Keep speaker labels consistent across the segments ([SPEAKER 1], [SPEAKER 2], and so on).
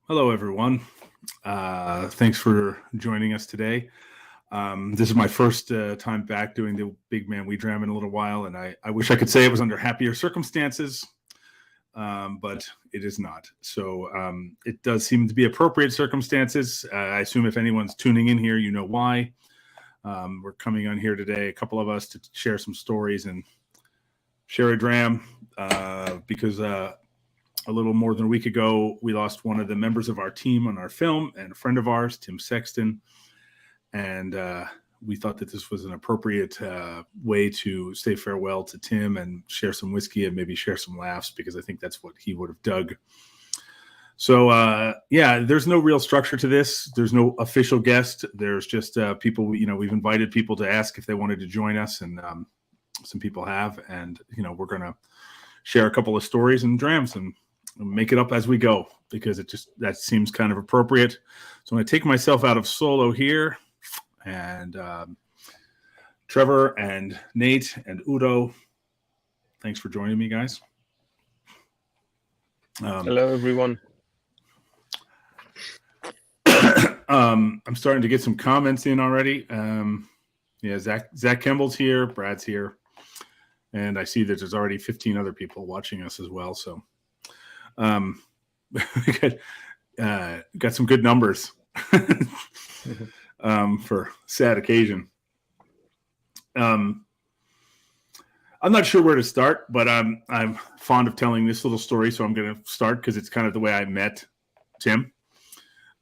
[SPEAKER 1] Hello, everyone. Thanks for joining us today. This is my first time back doing the Big Man We Dram in a little while, and I wish I could say it was under happier circumstances, but it is not. So it does seem to be appropriate circumstances. I assume if anyone's tuning in here, you know why. We're coming on here today, a couple of us, to share some stories and share a dram because a little more than a week ago, we lost one of the members of our team on our film and a friend of ours, Tim Sexton. And we thought that this was an appropriate way to say farewell to Tim and share some whiskey and maybe share some laughs, because I think that's what he would have dug. So, there's no real structure to this. There's no official guest. There's just people, we've invited people to ask if they wanted to join us, and some people have. And, we're going to share a couple of stories and drams and make it up as we go, because that seems kind of appropriate. So I'm going to take myself out of solo here, and Trevor and Nate and Udo, thanks for joining me, guys.
[SPEAKER 2] Hello, everyone.
[SPEAKER 1] I'm starting to get some comments in already. Zach Kemble's here, Brad's here, and I see that there's already 15 other people watching us as well. So got some good numbers for sad occasion. I'm not sure where to start, but I'm fond of telling this little story, so I'm going to start because it's kind of the way I met Tim.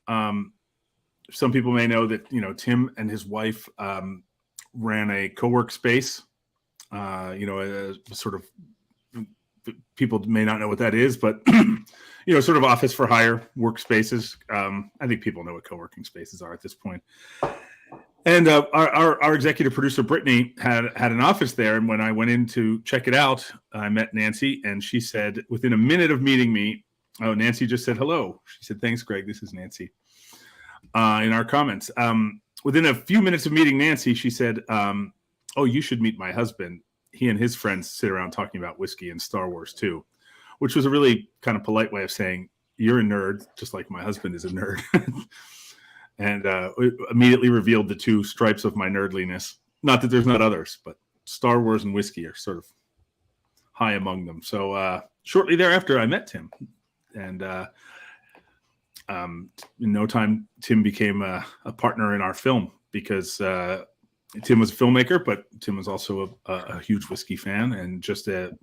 [SPEAKER 1] Some people may know that Tim and his wife ran a co-work space. A sort of, people may not know what that is, but sort of office for hire workspaces. I think people know what co-working spaces are at this point. And our executive producer Brittany had an office there, and when I went in to check it out, I met Nancy, and she said, within a minute of meeting me, Nancy just said hello. She said, "Thanks, Greg. This is Nancy." In our comments, within a few minutes of meeting Nancy, she said, "Oh, you should meet my husband. He and his friends sit around talking about whiskey and Star Wars too," which was a really kind of polite way of saying, "You're a nerd, just like my husband is a nerd." And immediately revealed the two stripes of my nerdliness. Not that there's not others, but Star Wars and whiskey are sort of high among them. So shortly thereafter, I met Tim. And in no time, Tim became a partner in our film, because Tim was a filmmaker, but Tim was also a huge whiskey fan, and just a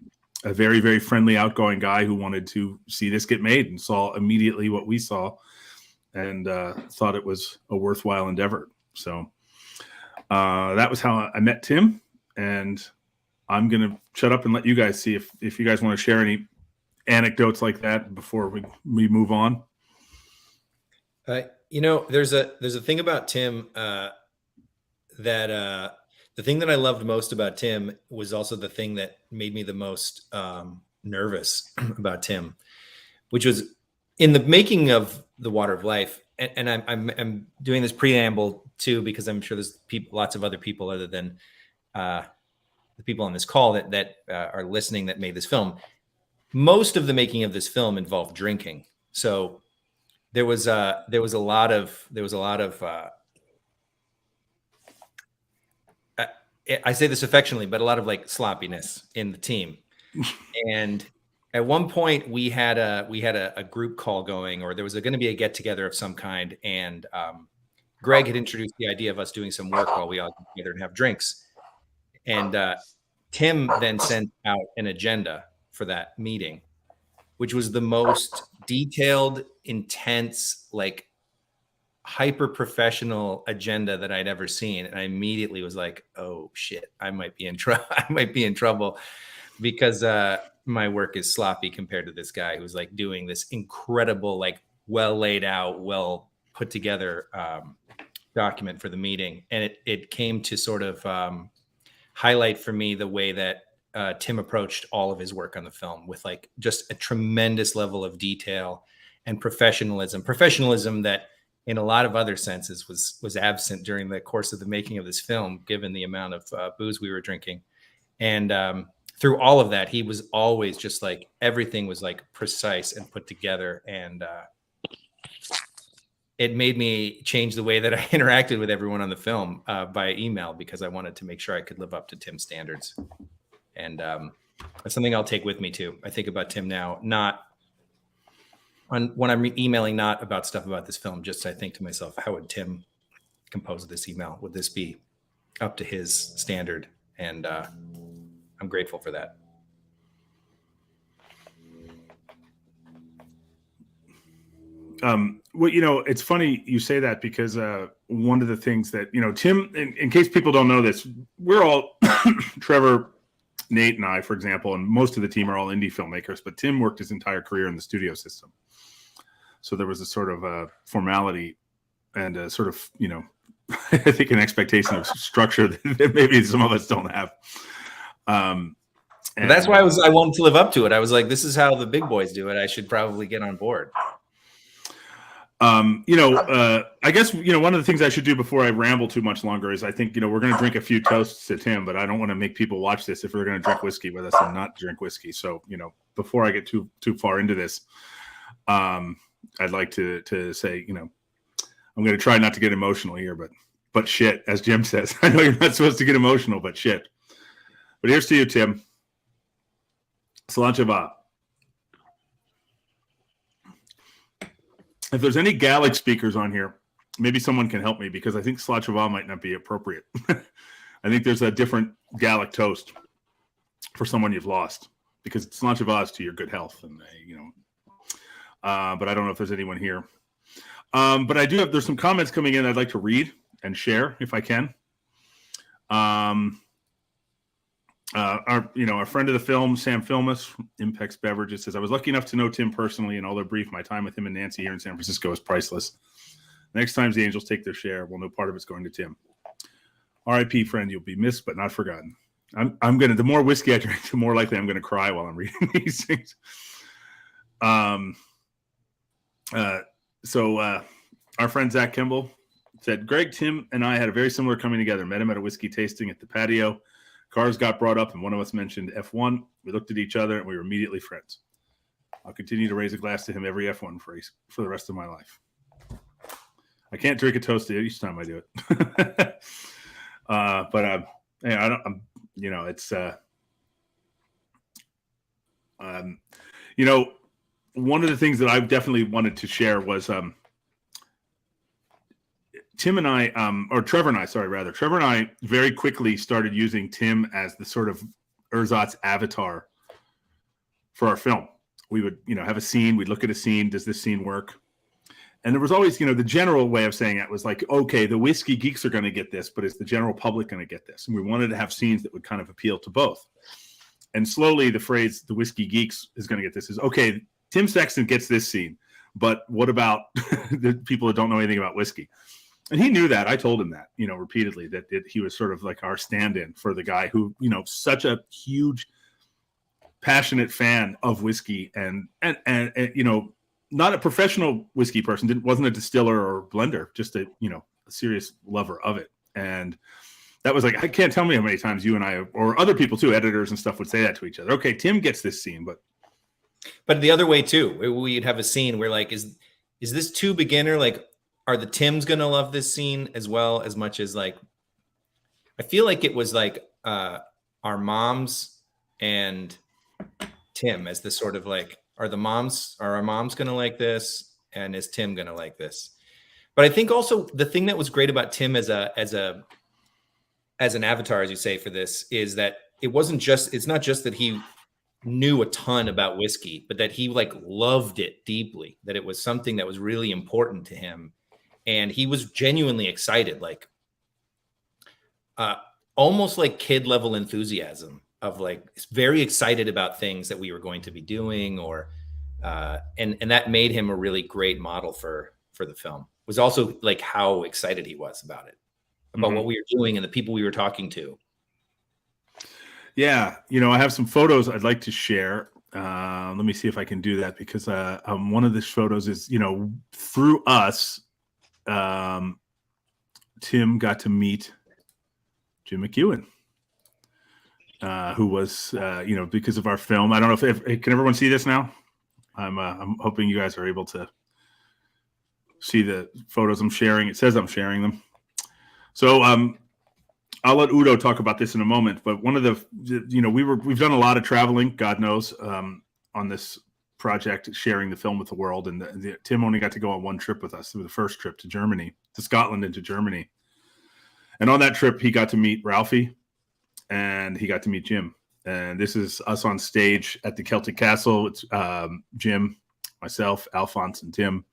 [SPEAKER 1] very, very friendly, outgoing guy who wanted to see this get made, and saw immediately what we saw, and thought it was a worthwhile endeavor. So that was how I met Tim, and I'm going to shut up and let you guys see if you guys want to share any anecdotes like that before we move on.
[SPEAKER 3] There's a thing about Tim that the thing that I loved most about Tim was also the thing that made me the most nervous about Tim, which was in the making of The Water of Life. And I'm doing this preamble too, because I'm sure there's lots of other people other than the people on this call that are listening that made this film. Most of the making of this film involved drinking. So there was a lot of I say this affectionately, but a lot of like sloppiness in the team. And at one point we had a group call going, or there was going to be a get together of some kind. And Greg had introduced the idea of us doing some work while we all get together and have drinks. And Tim then sent out an agenda for that meeting, which was the most detailed, intense, like hyper professional agenda that I'd ever seen. And I immediately was like, "Oh shit, I might be in trouble. I might be in trouble," because my work is sloppy compared to this guy who's like doing this incredible, like well laid out, well put together document for the meeting. And it came to sort of highlight for me the way that Tim approached all of his work on the film, with like just a tremendous level of detail and professionalism that in a lot of other senses was absent during the course of the making of this film, given the amount of booze we were drinking. And through all of that, he was always just like, everything was like precise and put together. And it made me change the way that I interacted with everyone on the film by email, because I wanted to make sure I could live up to Tim's standards. And that's something I'll take with me too. I think about Tim now, not when I'm emailing, not about stuff about this film, just I think to myself, how would Tim compose this email? Would this be up to his standard? And I'm grateful for that.
[SPEAKER 1] Well, it's funny you say that, because one of the things that, Tim, in case people don't know this, we're all Trevor, Nate, and I, for example, and most of the team are all indie filmmakers, but Tim worked his entire career in the studio system. So there was a sort of formality and a sort of, I think an expectation of structure that maybe some of us don't have. And
[SPEAKER 3] that's why I wanted to live up to it. I was like, this is how the big boys do it. I should probably get on board.
[SPEAKER 1] I guess, one of the things I should do before I ramble too much longer is, I think, we're going to drink a few toasts to Tim, but I don't want to make people watch this if we're going to drink whiskey with us and not drink whiskey. So, before I get too far into this, I'd like to say, I'm going to try not to get emotional here, but shit, as Jim says. I know you're not supposed to get emotional, but shit. But here's to you, Tim. Sláinte. If there's any Gaelic speakers on here, maybe someone can help me, because I think Sláinte might not be appropriate. I think there's a different Gaelic toast for someone you've lost, because Sláinte is to your good health, and but I don't know if there's anyone here. But there's some comments coming in I'd like to read and share if I can. Our friend of the film, Sam Filmus, Impex Beverages, says, I was lucky enough to know Tim personally, and although brief, my time with him and Nancy here in San Francisco is priceless. Next time the Angels take their share, well, no part of it's going to Tim. R.I.P. friend, you'll be missed but not forgotten. The more whiskey I drink, the more likely I'm going to cry while I'm reading these things. So our friend Zach Kimball said, Greg, Tim, and I had a very similar coming together. Met him at a whiskey tasting at the patio. Cars got brought up, and one of us mentioned F1. We looked at each other, and we were immediately friends. I'll continue to raise a glass to him every F1 race for the rest of my life. I can't drink a toast each time I do it. Hey, I don't. It's one of the things that I definitely wanted to share was Tim and I, Trevor and I very quickly started using Tim as the sort of ersatz avatar for our film. We would, have a scene. We'd look at a scene. Does this scene work? And there was always, the general way of saying it was like, okay, the whiskey geeks are going to get this, but is the general public going to get this? And we wanted to have scenes that would kind of appeal to both. And slowly the phrase, the whiskey geeks is going to get this, is, okay, Tim Sexton gets this scene, but what about the people that don't know anything about whiskey? And he knew that. I told him that, repeatedly, that he was sort of like our stand-in for the guy who, such a huge, passionate fan of whiskey and not a professional whiskey person, wasn't a distiller or blender, just a serious lover of it. And that was like, I can't tell me how many times you and I, or other people too, editors and stuff, would say that to each other. Okay, Tim gets this scene, but
[SPEAKER 3] the other way too, we'd have a scene where like, is this too beginner? Like, are the Tims going to love this scene as well, as much as like, I feel like it was like our moms and Tim as the sort of like, are our moms going to like this? And is Tim going to like this? But I think also the thing that was great about Tim as an avatar, as you say, for this, is that it's not just that he knew a ton about whiskey, but that he like loved it deeply, that it was something that was really important to him. And he was genuinely excited, like almost like kid level enthusiasm of like very excited about things that we were going to be doing, or and that made him a really great model for the film. It was also like how excited he was about it, about what we were doing and the people we were talking to.
[SPEAKER 1] Yeah, I have some photos I'd like to share. Let me see if I can do that, because one of these photos is, through us, Tim got to meet Jim McEwen, who was, because of our film. I don't know if can everyone see this now? I'm hoping you guys are able to see the photos I'm sharing. It says I'm sharing them. So I'll let Udo talk about this in a moment. But one of we've done a lot of traveling, God knows, on this project, sharing the film with the world. And Tim only got to go on one trip with us, the first trip to Germany, to Scotland and to Germany. And on that trip, he got to meet Ralphie and he got to meet Jim. And this is us on stage at the Celtic Castle. It's Jim, myself, Alphonse, and Tim.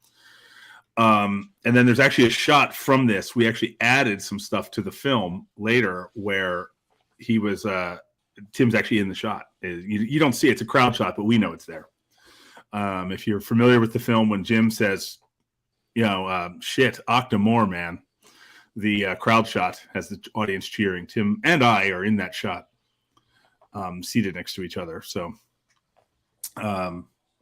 [SPEAKER 1] And then there's actually a shot from this. We actually added some stuff to the film later where he was, Tim's actually in the shot. You don't see it. It's a crowd shot, but we know it's there. If you're familiar with the film, when Jim says, shit, Octomore, man, the crowd shot has the audience cheering. Tim and I are in that shot, seated next to each other. So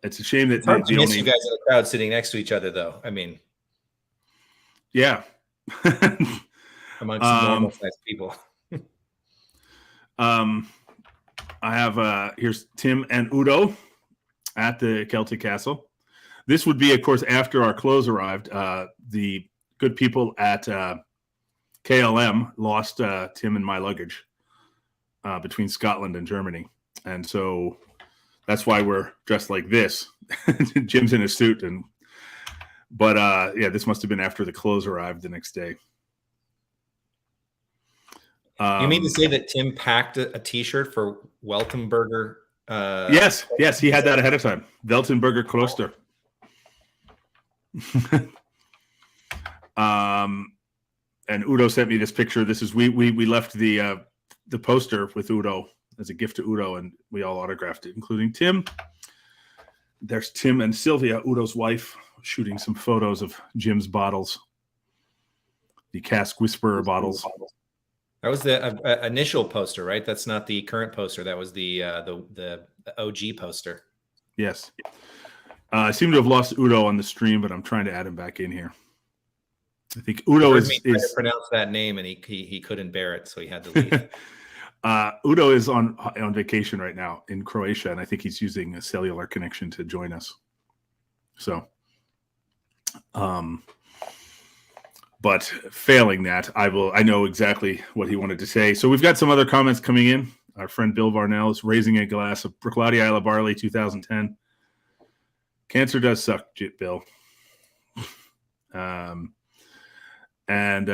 [SPEAKER 1] it's a shame that
[SPEAKER 3] it's hard to miss you guys in the crowd sitting next to each other, though. I mean,
[SPEAKER 1] yeah,
[SPEAKER 3] amongst normal sized people.
[SPEAKER 1] I have here's Tim and Udo at the Celtic Castle. This would be, of course, after our clothes arrived. The good people at KLM lost Tim and my luggage between Scotland and Germany. And so that's why we're dressed like this. Jim's in a suit. But this must have been after the clothes arrived the next day.
[SPEAKER 3] You mean to say that Tim packed a T-shirt for Weltenberger?
[SPEAKER 1] Yes, he had that ahead of time. Weltenberger Kloster. And Udo sent me this picture. This is we left the poster with Udo as a gift to Udo, and we all autographed it, including Tim. There's Tim and Sylvia, Udo's wife, shooting some photos of Jim's bottles, the Cask Whisperer bottles.
[SPEAKER 3] That was the initial poster, right? That's not the current poster. That was the OG poster.
[SPEAKER 1] Yes. I seem to have lost Udo on the stream, but I'm trying to add him back in here. I think Udo is
[SPEAKER 3] to pronounce that name, and he couldn't bear it, so he had to leave.
[SPEAKER 1] Udo is on vacation right now in Croatia, and I think he's using a cellular connection to join us. So, but failing that, I know exactly what he wanted to say. So we've got some other comments coming in. Our friend Bill Varnell is raising a glass of Bruichladdich Isla Barley 2010. Cancer does suck, Bill. And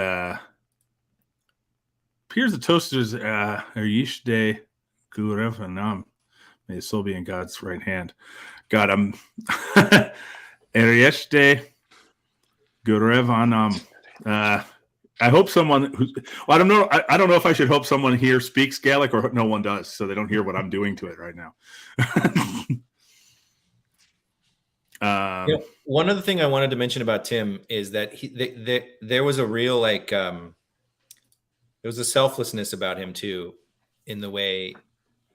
[SPEAKER 1] here's the toasters. Yish de Gurev Anam. May his soul be in God's right hand. God, I'm Eryesh de Gurev Anam. I hope someone I don't know. I don't know if I should hope someone here speaks Gaelic or no one does, so they don't hear what I'm doing to it right now.
[SPEAKER 3] One other thing I wanted to mention about Tim is that there was a real there was a selflessness about him too, in the way,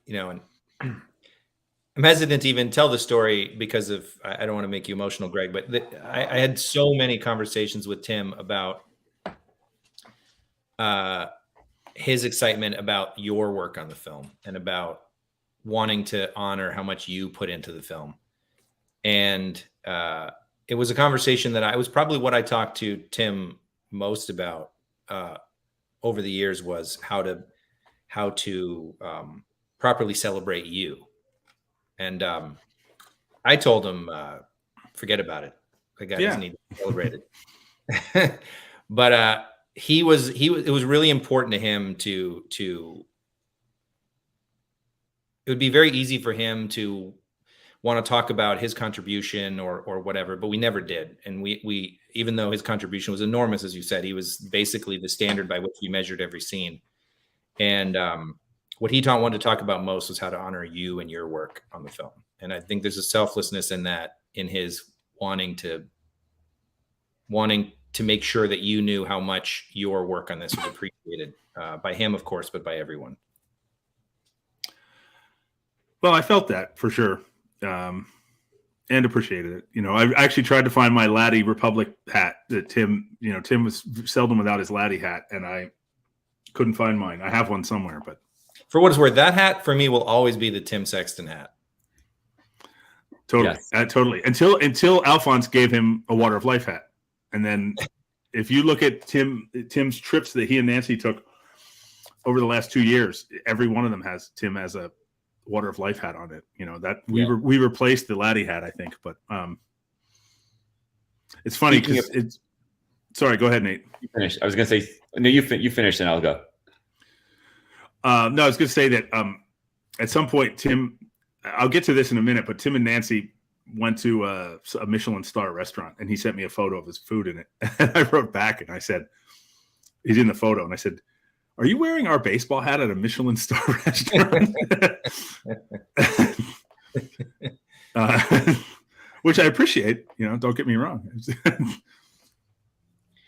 [SPEAKER 3] and I'm hesitant to even tell the story because of, I don't want to make you emotional, Greg, but I had so many conversations with Tim about his excitement about your work on the film and about wanting to honor how much you put into the film. And it was a conversation that was probably what I talked to Tim most about over the years, was how to properly celebrate you. And I told him, forget about it. The guy doesn't need to be celebrated. But it was really important to him to it would be very easy for him to want to talk about his contribution or whatever, but we never did. And we even though his contribution was enormous, as you said, he was basically the standard by which we measured every scene. And what he wanted to talk about most was how to honor you and your work on the film. And I think there's a selflessness in that, in his wanting to make sure that you knew how much your work on this was appreciated by him, of course, but by everyone.
[SPEAKER 1] Well, I felt that for sure. And appreciated it. I actually tried to find my Laddie Republic hat that Tim was seldom without his Laddie hat, and I couldn't find mine. I have one somewhere, but
[SPEAKER 3] for what it's worth, that hat for me will always be the Tim Sexton hat.
[SPEAKER 1] Totally. Yes. Totally. Until Alphonse gave him a Water of Life hat. And then if you look at Tim's trips that he and Nancy took over the last 2 years, every one of them has Tim as a Water of Life hat on it. You know, that we replaced the Laddie hat, I think. But it's funny because it's. Sorry, go ahead, Nate.
[SPEAKER 2] You finished. I was going to say, no, you finished, and I'll go.
[SPEAKER 1] No, I was going to say that at some point, Tim. I'll get to this in a minute, but Tim and Nancy went to a Michelin star restaurant, and he sent me a photo of his food in it. And I wrote back, and I said, "He's in the photo," and I said, "Are you wearing our baseball hat at a Michelin star restaurant?" Which I appreciate. You know, don't get me wrong.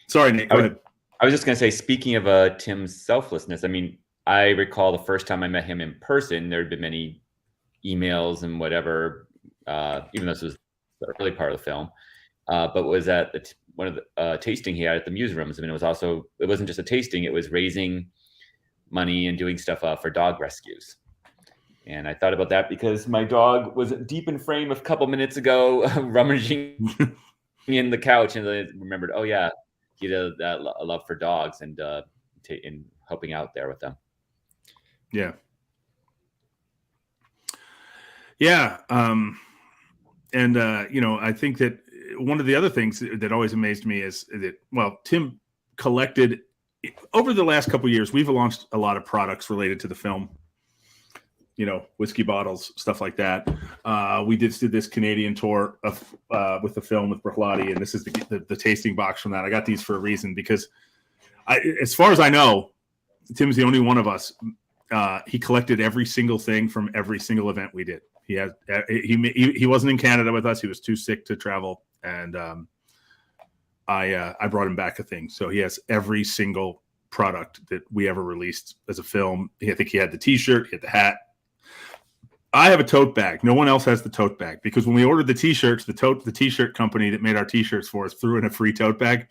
[SPEAKER 1] Sorry, Nate. Go ahead.
[SPEAKER 2] I was just going to say, speaking of Tim's selflessness, I mean, I recall the first time I met him in person, there had been many emails and whatever, even though this was the early part of the film, but was at one of the tasting he had at the Muse Rooms. I mean, it wasn't just a tasting, it was raising money and doing stuff for dog rescues. And I thought about that because my dog was deep in frame a couple minutes ago, rummaging in the couch, and I remembered, oh yeah, he had a love for dogs and in helping out there with them.
[SPEAKER 1] Yeah. Yeah. And you know, I think that one of the other things that always amazed me is that, well, Tim collected over the last couple of years, we've launched a lot of products related to the film, you know, whiskey bottles, stuff like that. We did this Canadian tour of with the film with Bruichladdich, and this is the tasting box from that. I got these for a reason because as far as I know, Tim's the only one of us. He collected every single thing from every single event we did. He wasn't in Canada with us. He was too sick to travel, and I brought him back a thing. So he has every single product that we ever released as a film. I think he had the T-shirt, he had the hat. I have a tote bag. No one else has the tote bag because when we ordered the T-shirts, the T-shirt company that made our T-shirts for us threw in a free tote bag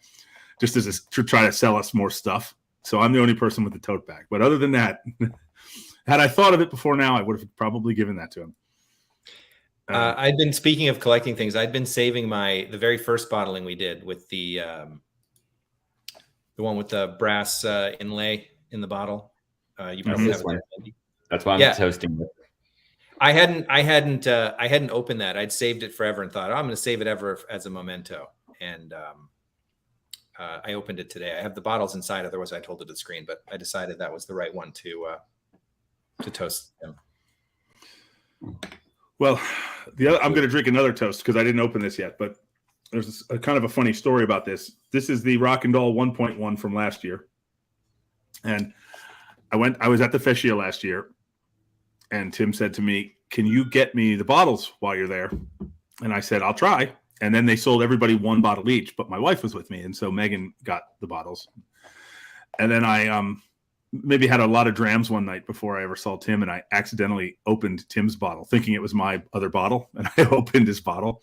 [SPEAKER 1] just to try to sell us more stuff. So I'm the only person with the tote bag. But other than that, had I thought of it before now, I would have probably given that to him.
[SPEAKER 3] I'd been, speaking of collecting things, I'd been saving the very first bottling we did with the one with the brass inlay in the bottle. You probably have it.
[SPEAKER 2] That's why I'm toasting it.
[SPEAKER 3] I hadn't opened that. I'd saved it forever and thought, oh, I'm going to save it ever as a memento. And I opened it today. I have the bottles inside. Otherwise, I'd hold it to the screen. But I decided that was the right one to toast them.
[SPEAKER 1] Well, I'm going to drink another toast because I didn't open this yet. But there's a kind of a funny story about this. This is the Rock and Doll 1.1 from last year, and I was at the Fescia last year. And Tim said to me, "Can you get me the bottles while you're there?" And I said, "I'll try." And then they sold everybody one bottle each, but my wife was with me. And so Megan got the bottles. And then I maybe had a lot of drams one night before I ever saw Tim. And I accidentally opened Tim's bottle, thinking it was my other bottle. And I opened his bottle.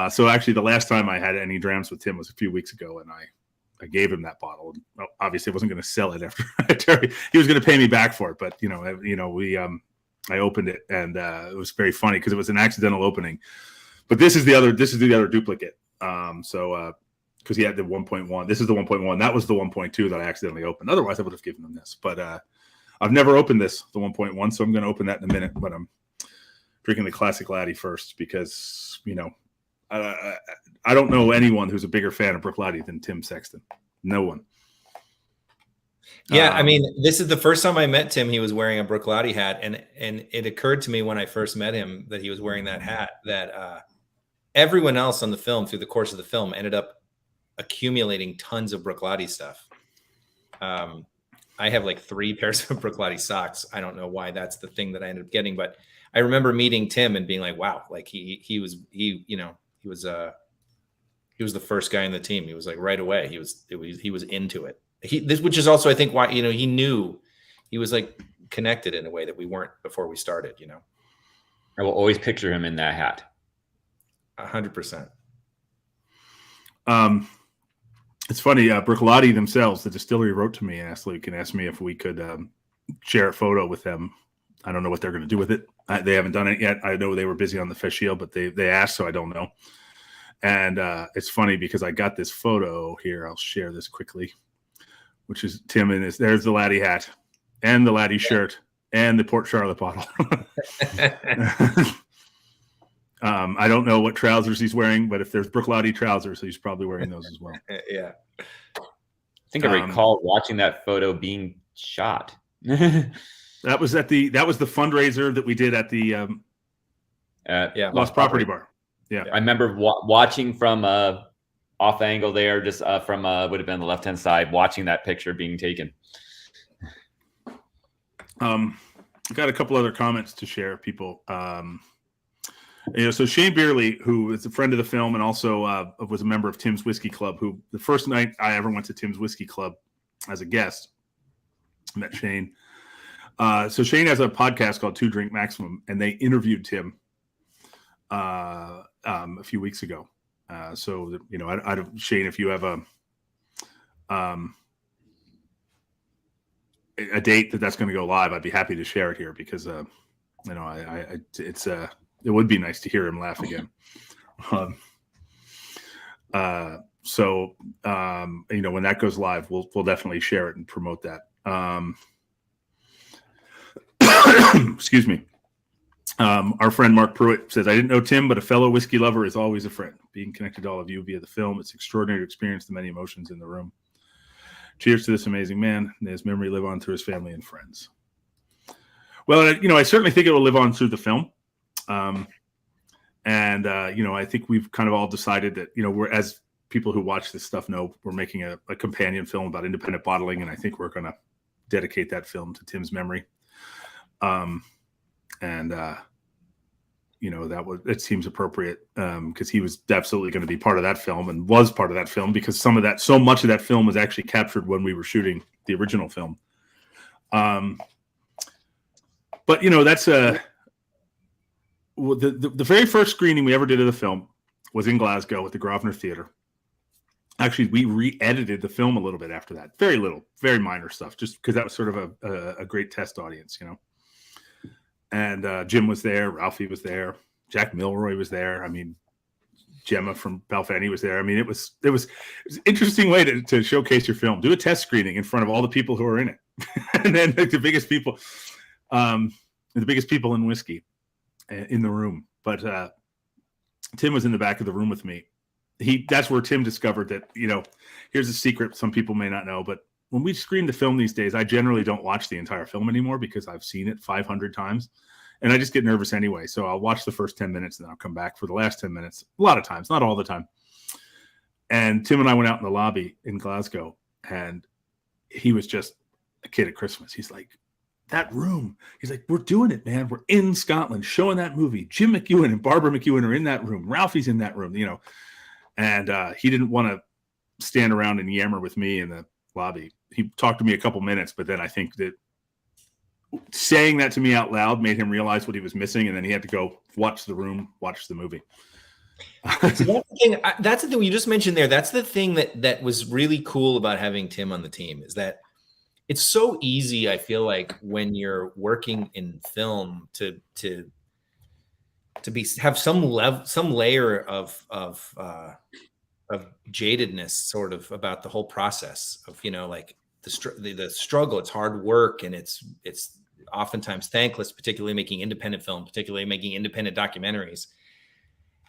[SPEAKER 1] So actually the last time I had any drams with Tim was a few weeks ago. And I gave him that bottle. And obviously I wasn't going to sell it after he was going to pay me back for it. But, I opened it, and it was very funny because it was an accidental opening. But this is the other duplicate. Because he had the 1.1. This is the 1.1. That was the 1.2 that I accidentally opened. Otherwise, I would have given him this. But I've never opened the 1.1, so I'm going to open that in a minute. But I'm drinking the classic Laddie first because, I don't know anyone who's a bigger fan of Bruichladdich than Tim Sexton. No one.
[SPEAKER 3] Yeah, I mean, this is the first time I met Tim. He was wearing a Bruichladdich hat, and it occurred to me when I first met him that he was wearing that hat. That everyone else on the film, through the course of the film, ended up accumulating tons of Bruichladdich stuff. I have like 3 pairs of Bruichladdich socks. I don't know why that's the thing that I ended up getting, but I remember meeting Tim and being like, "Wow!" Like he was the first guy in the team. He was like right away. He was into it. Which is also, I think, why he knew he was like connected in a way that we weren't before we started.
[SPEAKER 2] I will always picture him in that hat.
[SPEAKER 3] 100%.
[SPEAKER 1] It's funny. Bruichladdich themselves, the distillery, wrote to me and asked me if we could share a photo with them. I don't know what they're going to do with it. They haven't done it yet. I know they were busy on the Fescia, but they asked, so I don't know. And it's funny because I got this photo here. I'll share this quickly, which is Tim in this. There's the Laddie hat and the Laddie shirt and the Port Charlotte bottle. I don't know what trousers he's wearing, but if there's Bruichladdich trousers, he's probably wearing those as well.
[SPEAKER 3] Yeah.
[SPEAKER 2] I think I recall watching that photo being shot.
[SPEAKER 1] That was the fundraiser that we did at the Lost Property Bar. Yeah.
[SPEAKER 2] I remember watching from off angle there, just from would have been the left-hand side, watching that picture being taken.
[SPEAKER 1] I got a couple other comments to share, people. So Shane Beerley, who is a friend of the film and also was a member of Tim's Whiskey Club, who the first night I ever went to Tim's Whiskey Club as a guest, met Shane. So Shane has a podcast called Two Drink Maximum, and they interviewed Tim a few weeks ago. So, Shane, if you have a date that's going to go live, I'd be happy to share it here because, it would be nice to hear him laugh again. When that goes live, we'll definitely share it and promote that. Excuse me. Our friend Mark Pruitt says, I didn't know Tim, but a fellow whiskey lover is always a friend. Being connected to all of you via the film, it's extraordinary to experience the many emotions in the room. Cheers to this amazing man. May his memory live on through his family and friends. Well, I certainly think it will live on through the film. I think we've kind of all decided that, we're, as people who watch this stuff know, we're making a companion film about independent bottling. And I think we're going to dedicate that film to Tim's memory. It seems appropriate because he was absolutely going to be part of that film and was part of that film because so much of that film was actually captured when we were shooting the original film. That's the very first screening we ever did of the film was in Glasgow at the Grosvenor Theatre. Actually, we re-edited the film a little bit after that. Very little, very minor stuff, just because that was sort of a great test audience, And Jim was there, Ralphie was there, Jack Milroy was there. I mean, Gemma from Balfani was there. I mean, it was an interesting way to showcase your film. Do a test screening in front of all the people who are in it, and then the biggest people in whiskey in the room. But Tim was in the back of the room with me. That's where Tim discovered that. Here's a secret some people may not know, but when we screen the film these days, I generally don't watch the entire film anymore because I've seen it 500 times and I just get nervous anyway. So I'll watch the first 10 minutes and then I'll come back for the last 10 minutes. A lot of times, not all the time. And Tim and I went out in the lobby in Glasgow and he was just a kid at Christmas. He's like, that room. He's like, we're doing it, man. We're in Scotland showing that movie. Jim McEwen and Barbara McEwen are in that room. Ralphie's in that room, and he didn't want to stand around and yammer with me in the lobby. He talked to me a couple minutes, but then I think that saying that to me out loud made him realize what he was missing, and then he had to go watch the movie.
[SPEAKER 3] So that's the thing you just mentioned there. That's the thing that was really cool about having Tim on the team is that it's so easy. I feel like when you're working in film to have some layer of jadedness sort of about the whole process of, like the struggle. It's hard work and it's oftentimes thankless, particularly making independent film, particularly making independent documentaries.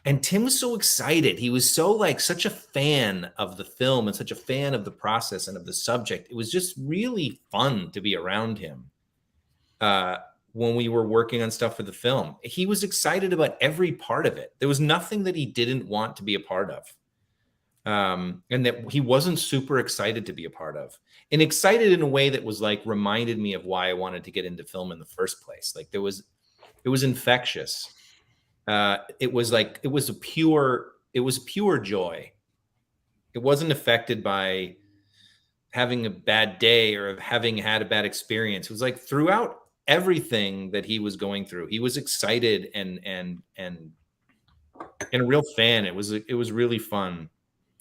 [SPEAKER 3] And Tim was so excited. He was so such a fan of the film and such a fan of the process and of the subject. It was just really fun to be around him when we were working on stuff for the film. He was excited about every part of it. There was nothing that he didn't want to be a part of. And that he wasn't super excited to be a part of, and excited in a way that was reminded me of why I wanted to get into film in the first place. It was infectious. It was pure joy. It wasn't affected by having a bad day or having had a bad experience. It was throughout everything that he was going through, he was excited and a real fan. It was really fun.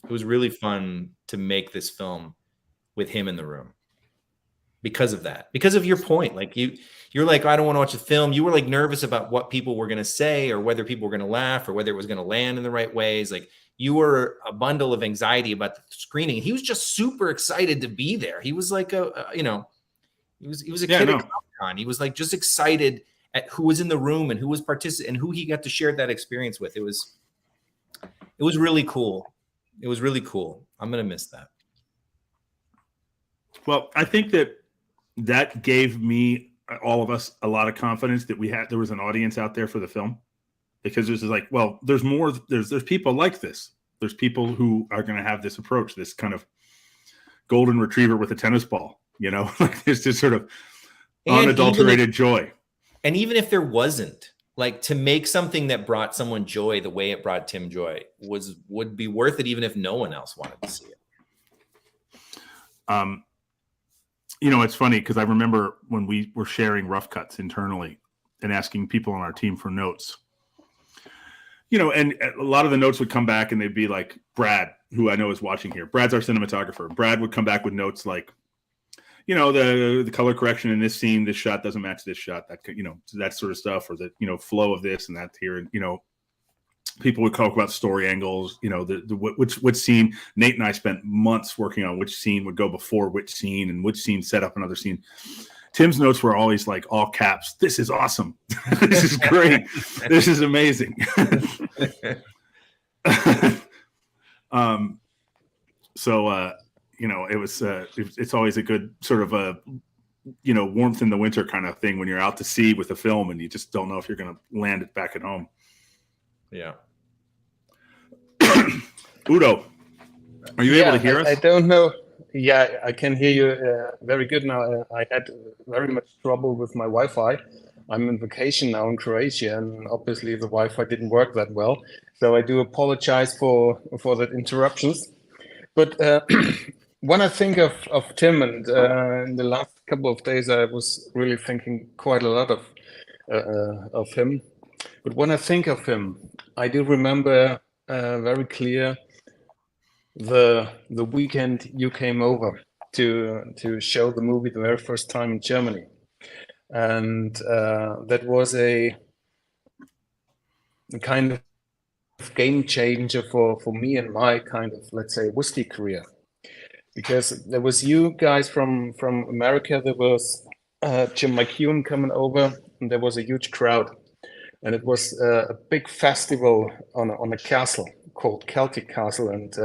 [SPEAKER 3] It was really fun to make this film with him in the room because of that, because of your point. Like you're like, I don't want to watch the film. You were like nervous about what people were going to say or whether people were going to laugh or whether it was going to land in the right ways. Like you were a bundle of anxiety about the screening. He was just super excited to be there. He was like he was a kid at Comic-Con. He was like just excited at who was in the room and who was participating and who he got to share that experience with. It was really cool. It was really cool. I'm going to miss that.
[SPEAKER 1] Well, I think that gave me, all of us, a lot of confidence that there was an audience out there for the film, because it's like, well, there's more, there's people like this. There's people who are going to have this approach, this kind of golden retriever with a tennis ball, like there's this sort of unadulterated joy.
[SPEAKER 3] And even if there wasn't, like, to make something that brought someone joy the way it brought Tim joy would be worth it, even if no one else wanted to see it.
[SPEAKER 1] It's funny because I remember when we were sharing rough cuts internally and asking people on our team for notes, and a lot of the notes would come back and they'd be like, Brad, who I know is watching here. Brad's our cinematographer. Brad would come back with notes like, the color correction in this scene, this shot doesn't match this shot, that, that sort of stuff, or the, flow of this and that here. And, people would talk about story angles, which scene. Nate and I spent months working on which scene would go before which scene and which scene set up another scene. Tim's notes were always like all caps. This is awesome. This is great. This is amazing. It was, it's always a good sort of a, warmth in the winter kind of thing when you're out to sea with a film and you just don't know if you're going to land it back at home.
[SPEAKER 3] Yeah.
[SPEAKER 1] Udo, are you able to hear us?
[SPEAKER 4] I don't know. Yeah, I can hear you very good now. I had very much trouble with my Wi-Fi. I'm on vacation now in Croatia, and obviously the Wi-Fi didn't work that well. So I do apologize for the interruptions. But when I think of Tim, and in the last couple of days, I was really thinking quite a lot of him. But when I think of him, I do remember very clear the weekend you came over to show the movie the very first time in Germany, and that was a kind of game changer for me and my kind of, let's say, whiskey career, because there was you guys from America, there was Jim McEwen coming over, and there was a huge crowd. And it was a big festival on a castle called Celtic Castle. And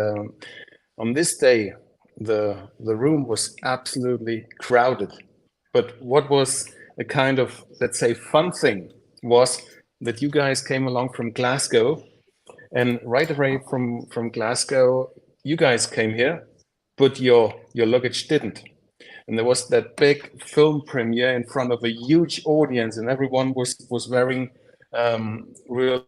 [SPEAKER 4] on this day, the room was absolutely crowded. But what was a kind of, let's say, fun thing was that you guys came along from Glasgow. And right away from Glasgow, you guys came here, but your luggage didn't. And there was that big film premiere in front of a huge audience, and everyone was wearing really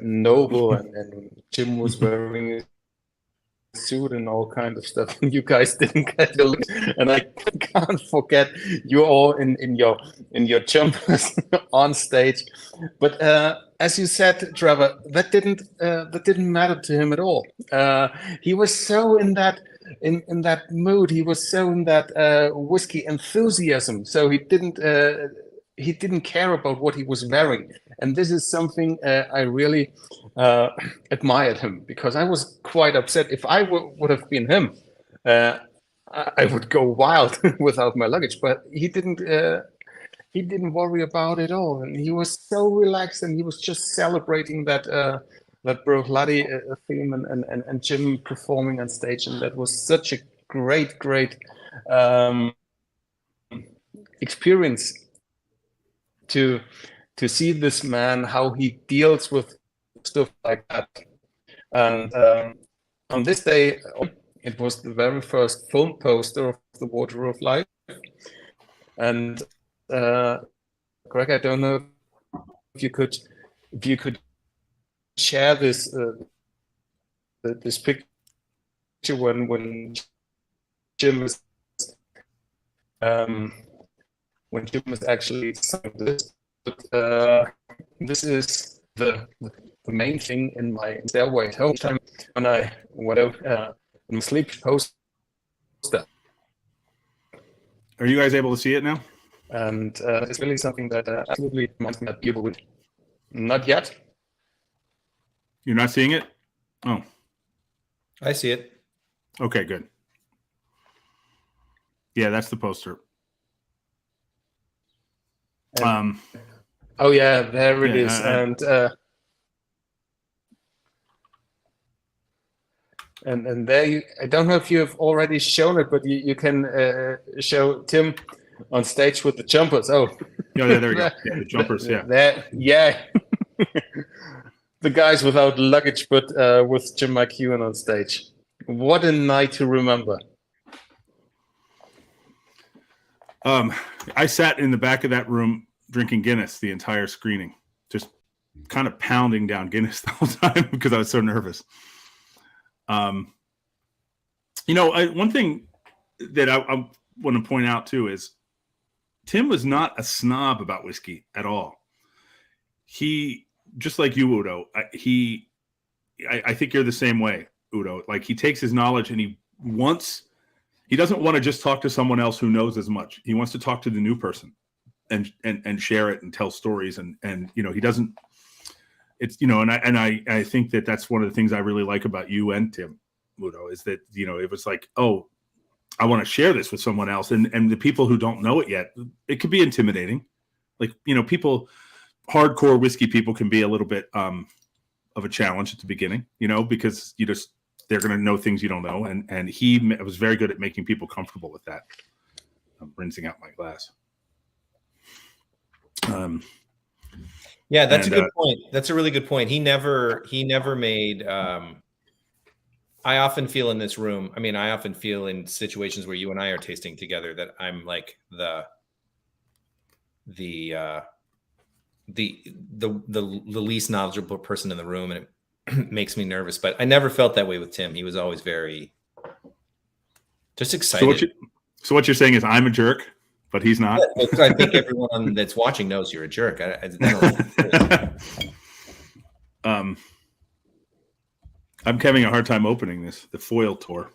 [SPEAKER 4] noble, and Jim was wearing a suit and all kind of stuff. And you guys didn't get your look, and I can't forget you all in your jumpers on stage. But as you said, Trevor, that didn't matter to him at all. He was so in that mood. He was so in that whiskey enthusiasm. So he didn't care about what he was wearing. And this is something I really admired him, because I was quite upset. If I would have been him, I would go wild without my luggage. But he didn't worry about it all. And he was so relaxed, and he was just celebrating that Bruichladdich theme and Jim performing on stage. And that was such a great experience to see this man, how he deals with stuff like that. And on this day, it was the very first film poster of The Water of Life. And Greg, I don't know if you could share this this picture when Jim is actually signed this. But this is the main thing in my stairway at home. Time when I'm asleep, post
[SPEAKER 1] Are you guys able to see it now?
[SPEAKER 4] And it's really something that absolutely reminds me that people would not yet.
[SPEAKER 1] You're not seeing it? Oh,
[SPEAKER 3] I see it.
[SPEAKER 1] okay, good. Yeah, that's the poster.
[SPEAKER 4] And, oh yeah, there it is. And there you, I don't know if you have already shown it, but you can show Tim on stage with the jumpers. Oh,
[SPEAKER 1] yeah, there we go. Yeah, the jumpers, yeah.
[SPEAKER 4] There, yeah. The guys without luggage, but with Jim McEwen on stage. What a night to remember.
[SPEAKER 1] I sat in the back of that room drinking Guinness the entire screening, just kind of pounding down Guinness the whole time because I was so nervous. One thing that I want to point out too is Tim was not a snob about whiskey at all. He, just like you, Udo, I think you're the same way, Udo. Like, he takes his knowledge and he doesn't want to just talk to someone else who knows as much. He wants to talk to the new person and share it and tell stories. And he doesn't, it's, and I think that that's one of the things I really like about you and Tim, Udo, is that, it was like, oh, I want to share this with someone else. And the people who don't know it yet, it could be intimidating. Like, people, hardcore whiskey people can be a little bit of a challenge at the beginning, because they're going to know things you don't know. And he was very good at making people comfortable with that. I'm rinsing out my glass.
[SPEAKER 3] Yeah, that's a good point. That's a really good point. He never made, I often feel in this room, I often feel in situations where you and I are tasting together that I'm like the least knowledgeable person in the room, and it makes me nervous. But I never felt that way with Tim. He was always very just excited.
[SPEAKER 1] So what you're saying is I'm a jerk, but he's not.
[SPEAKER 3] Yeah, I think everyone that's watching knows you're a jerk.
[SPEAKER 1] I'm having a hard time opening the foil tour.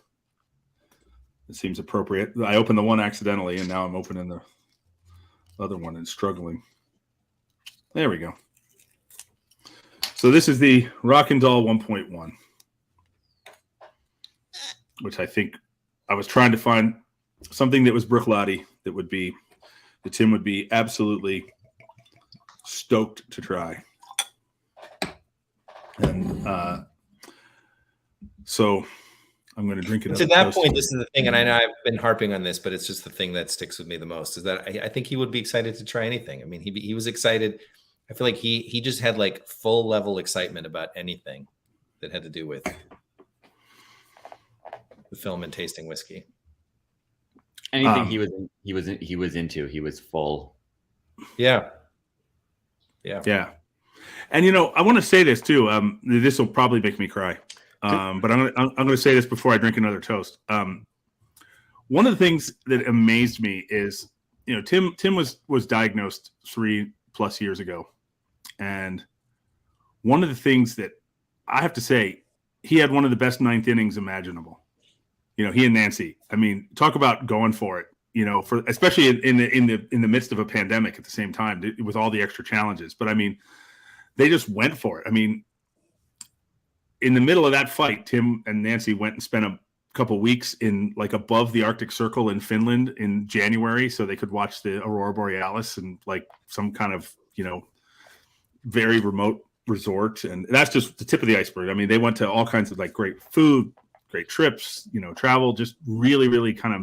[SPEAKER 1] It seems appropriate. I opened the one accidentally, and now I'm opening the other one and struggling. There we go. So this is the Rock'n'Doll 1.1, which I think I was trying to find something that was Bruichladdich that Tim would be absolutely stoked to try. And so I'm going to drink it.
[SPEAKER 3] To that point, this is the thing, and I know I've been harping on this, but it's just the thing that sticks with me the most, is that I think he would be excited to try anything. He was excited. I feel like he just had like full level excitement about anything that had to do with the film and tasting whiskey.
[SPEAKER 2] Anything he was into, he was full.
[SPEAKER 3] Yeah.
[SPEAKER 1] And I want to say this too. This will probably make me cry, but I'm going to say this before I drink another toast. One of the things that amazed me is, Tim was diagnosed 3+ years ago, and one of the things that I have to say, he had one of the best ninth innings imaginable. He and Nancy. Talk about going for it. For especially in the midst of a pandemic at the same time with all the extra challenges. But they just went for it. In the middle of that fight, Tim and Nancy went and spent a couple weeks in like above the Arctic Circle in Finland in January, so they could watch the Aurora Borealis and like some kind of very remote resort. And that's just the tip of the iceberg. They went to all kinds of like great food, great trips, travel, just really, really kind of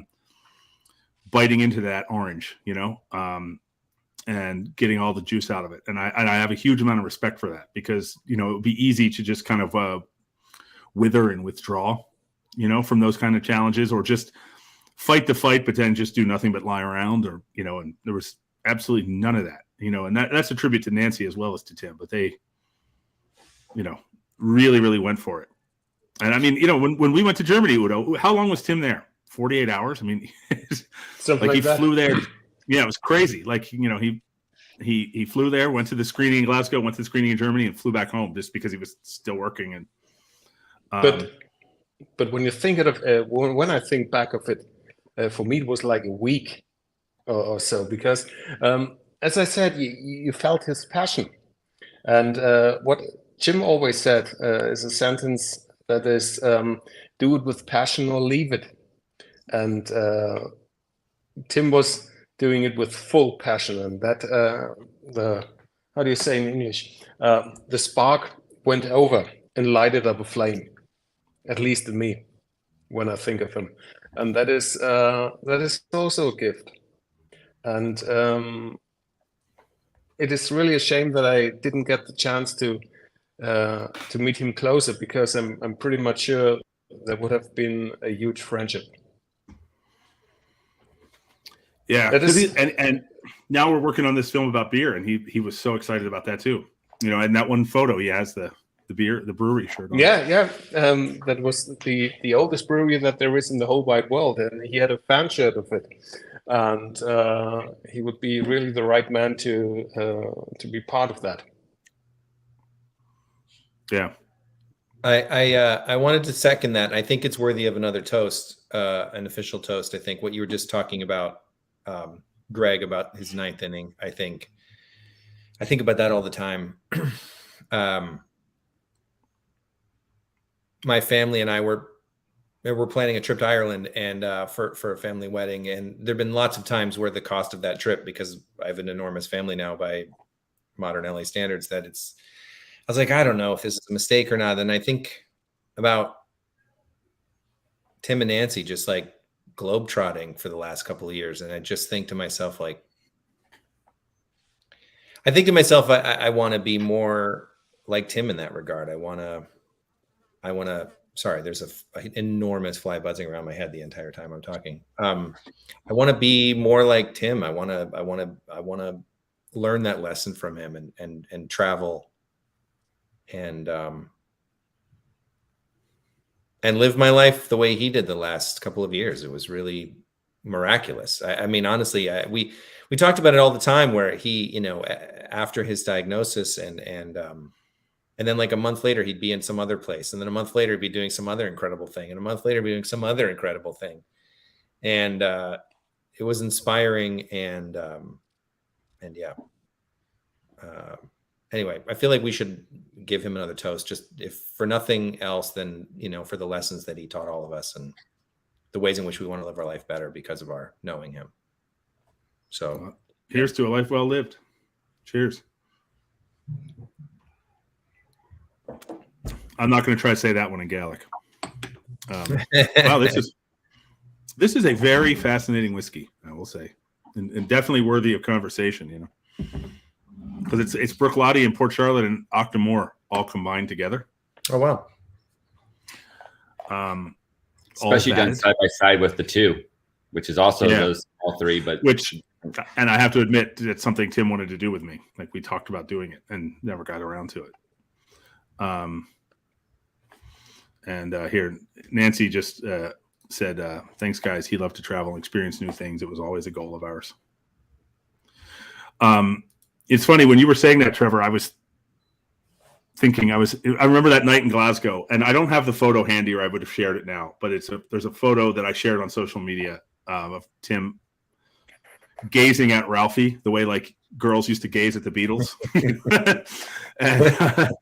[SPEAKER 1] biting into that orange, and getting all the juice out of it. And I have a huge amount of respect for that, because, it would be easy to just kind of wither and withdraw, from those kind of challenges, or just fight the fight, but then just do nothing but lie around, or, and there was absolutely none of that, and that's a tribute to Nancy as well as to Tim, but they, really, really went for it. And when we went to Germany, Udo, how long was Tim there? 48 hours. He flew there. Yeah, it was crazy. Like, he flew there, went to the screening in Glasgow, went to the screening in Germany, and flew back home just because he was still working. And
[SPEAKER 4] but but when you think of when I think back of it, for me it was like a week or so, because as I said, you felt his passion. And what Jim always said is a sentence that is, do it with passion or leave it. And Tim was doing it with full passion, and that how do you say in English? The spark went over and lighted up a flame, at least in me, when I think of him. And that is also a gift. And it is really a shame that I didn't get the chance to meet him closer, because I'm pretty much sure there would have been a huge friendship.
[SPEAKER 1] Yeah,
[SPEAKER 4] That is,
[SPEAKER 1] and now we're working on this film about beer, and he was so excited about that too. You know, and that one photo he has the brewery shirt on.
[SPEAKER 4] yeah. That was the oldest brewery that there is in the whole wide world, and he had a fan shirt of it. And he would be really the right man to be part of that.
[SPEAKER 1] Yeah.
[SPEAKER 3] I wanted to second that. I think it's worthy of another toast, an official toast. I think what you were just talking about, Greg, about his ninth inning. I think about that all the time. My family and I were planning a trip to Ireland, and for a family wedding. And there've been lots of times where the cost of that trip, because I have an enormous family now by modern LA standards, that I was like, I don't know if this is a mistake or not. And I think about Tim and Nancy just like globetrotting for the last couple of years. And I just think to myself, I want to be more like Tim in that regard. I want to, sorry, there's an enormous fly buzzing around my head the entire time I'm talking. I want to be more like Tim. I want to learn that lesson from him and travel and live my life the way he did the last couple of years. It was really miraculous. I mean, honestly, we talked about it all the time, where he, after his diagnosis and then like a month later, he'd be in some other place. And then a month later, he'd be doing some other incredible thing. And a month later, he'd be doing some other incredible thing. And it was inspiring. And yeah. Anyway, I feel like we should give him another toast, just if for nothing else than, for the lessons that he taught all of us and the ways in which we want to live our life better because of our knowing him. So
[SPEAKER 1] here's to a life well lived. Cheers. I'm not going to try to say that one in Gaelic. Wow, this is a very fascinating whiskey, I will say, and definitely worthy of conversation. Because it's Bruichladdich and Port Charlotte and Octomore all combined together.
[SPEAKER 3] Oh wow!
[SPEAKER 2] Especially done side by side with the two, which is also those all three. But
[SPEAKER 1] and I have to admit, it's something Tim wanted to do with me. Like, we talked about doing it and never got around to it. And here, Nancy just said, thanks, guys. He loved to travel and experience new things. It was always a goal of ours. It's funny, when you were saying that, Trevor, I was thinking, I remember that night in Glasgow, and I don't have the photo handy, or I would have shared it now, but there's a photo that I shared on social media of Tim gazing at Ralphie the way like girls used to gaze at the Beatles. And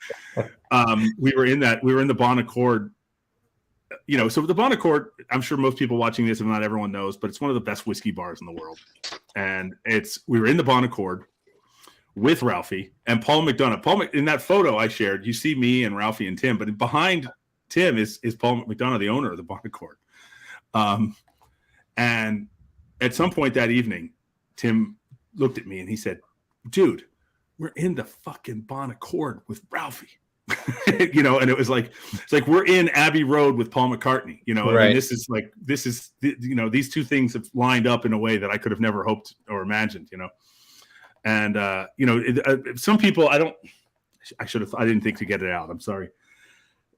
[SPEAKER 1] we were in the Bon Accord, so the Bon Accord, I'm sure most people watching this, if not everyone knows, but it's one of the best whiskey bars in the world. And we were in the Bon Accord with Ralphie and Paul McDonough. In that photo I shared, you see me and Ralphie and Tim, but behind Tim is Paul McDonough, the owner of the Bon Accord. And at some point that evening, Tim looked at me and he said, dude, we're in the fucking Bon Accord with Ralphie. And it's like we're in Abbey Road with Paul McCartney.
[SPEAKER 3] Right.
[SPEAKER 1] I mean, this is these two things have lined up in a way that I could have never hoped or imagined. And some people, I didn't think to get it out. I'm sorry.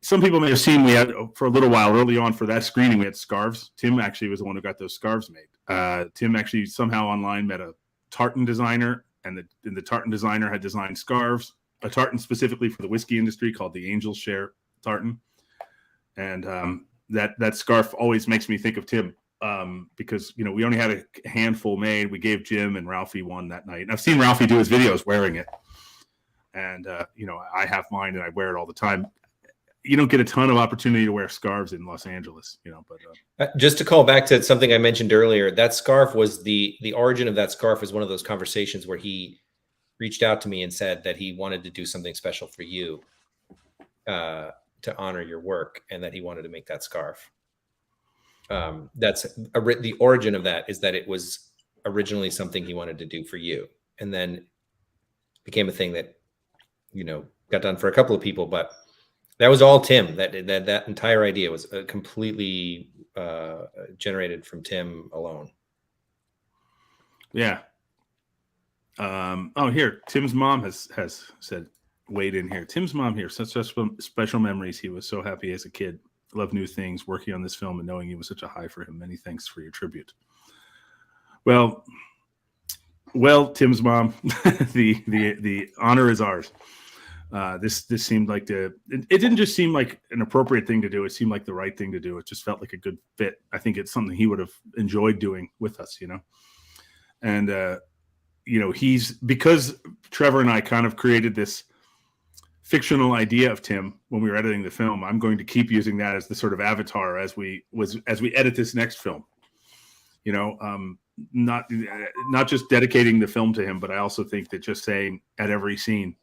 [SPEAKER 1] Some people may have seen, we had for a little while early on for that screening, we had scarves. Tim actually was the one who got those scarves made. Tim actually somehow online met a tartan designer, and the tartan designer had designed scarves, a tartan specifically for the whiskey industry called the Angel's Share tartan. And that scarf always makes me think of Tim, because we only had a handful made. We gave Jim and Ralphie one that night, and I've seen Ralphie do his videos wearing it, and I have mine and I wear it all the time. You don't get a ton of opportunity to wear scarves in Los Angeles, but
[SPEAKER 3] just to call back to something I mentioned earlier, that scarf was the origin of that scarf was one of those conversations where he reached out to me and said that he wanted to do something special for you, to honor your work, and that he wanted to make that scarf. That's the origin of that, is that it was originally something he wanted to do for you, and then became a thing that got done for a couple of people, but that was all Tim. That entire idea was completely generated from Tim alone.
[SPEAKER 1] Yeah. Here, Tim's mom has said, weighed in here. Tim's mom here, such special memories. He was so happy as a kid. Loved new things, working on this film and knowing it was such a high for him. Many thanks for your tribute. Well, Tim's mom, the honor is ours. This seemed like it didn't just seem like an appropriate thing to do. It seemed like the right thing to do. It just felt like a good fit. I think it's something he would have enjoyed doing with us, and he's, because Trevor and I kind of created this fictional idea of Tim when we were editing the film. I'm going to keep using that as the sort of avatar as we edit this next film. Not just dedicating the film to him, but I also think that just saying at every scene,